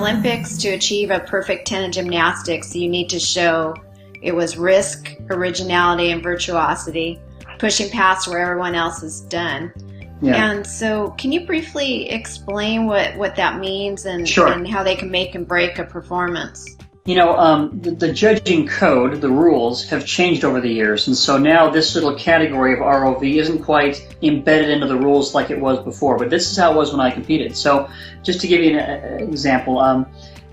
Olympics, to achieve a perfect 10 in gymnastics, you need to show it was risk, originality, and virtuosity, pushing past where everyone else is done. Yeah. And so can you briefly explain what that means and, Sure. and how they can make and break a performance? The judging code, the rules, have changed over the years, and so now this little category of ROV isn't quite embedded into the rules like it was before, but this is how it was when I competed. So just to give you an example,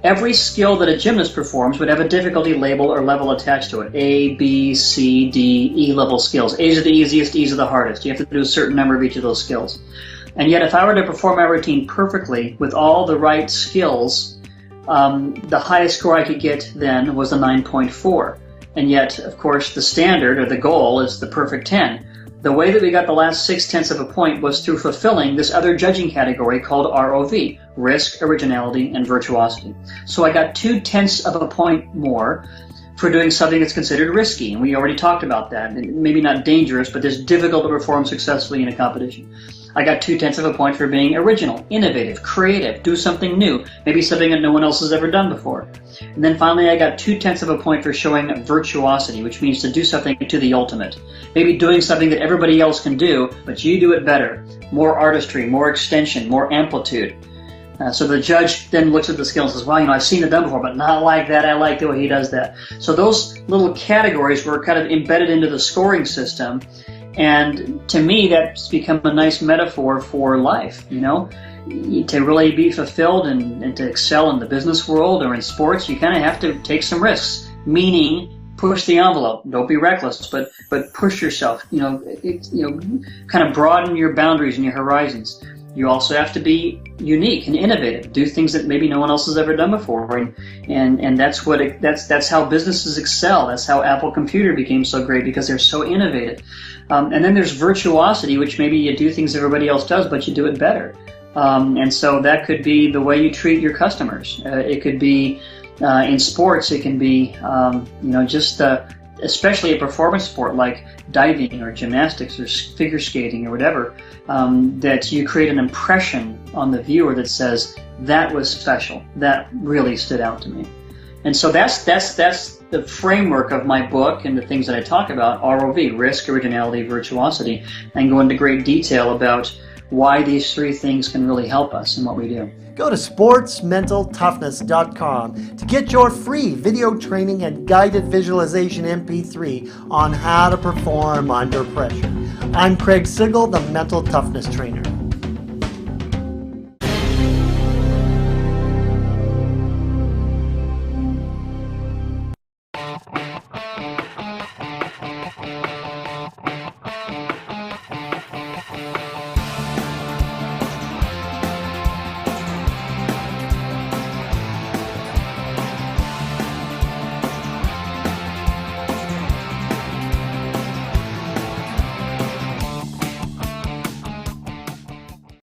every skill that a gymnast performs would have a difficulty label or level attached to it. A, B, C, D, E level skills. A's are the easiest, E's are the hardest. You have to do a certain number of each of those skills. And yet if I were to perform my routine perfectly with all the right skills, the highest score I could get then was a 9.4. And yet, of course, the standard or the goal is the perfect 10. The way that we got the last 0.6 of a point was through fulfilling this other judging category called ROV, risk, originality, and virtuosity. So I got 0.2 of a point more for doing something that's considered risky, and we already talked about that. Maybe not dangerous, but it's difficult to perform successfully in a competition. I got 0.2 of a point for being original, innovative, creative, do something new, maybe something that no one else has ever done before. And then finally I got 0.2 of a point for showing virtuosity, which means to do something to the ultimate. Maybe doing something that everybody else can do, but you do it better. More artistry, more extension, more amplitude. So the judge then looks at the skill and says, well, I've seen it done before, but not like that. I like the way he does that. So those little categories were kind of embedded into the scoring system. And to me, that's become a nice metaphor for life, To really be fulfilled and to excel in the business world or in sports, you kind of have to take some risks, meaning push the envelope. Don't be reckless, but push yourself, kind of broaden your boundaries and your horizons. You also have to be unique and innovative. Do things that maybe no one else has ever done before, and that's how businesses excel. That's how Apple Computer became so great, because they're so innovative. And then there's virtuosity, which maybe you do things everybody else does, but you do it better. And so that could be the way you treat your customers. It could be in sports. It can be especially a performance sport like diving or gymnastics or figure skating or whatever, that you create an impression on the viewer that says, that was special, that really stood out to me. And so that's the framework of my book and the things that I talk about, ROV, risk, originality, virtuosity, and go into great detail about why these three things can really help us in what we do. Go to sportsmentaltoughness.com to get your free video training and guided visualization MP3 on how to perform under pressure. I'm Craig Sigl, the Mental Toughness Trainer.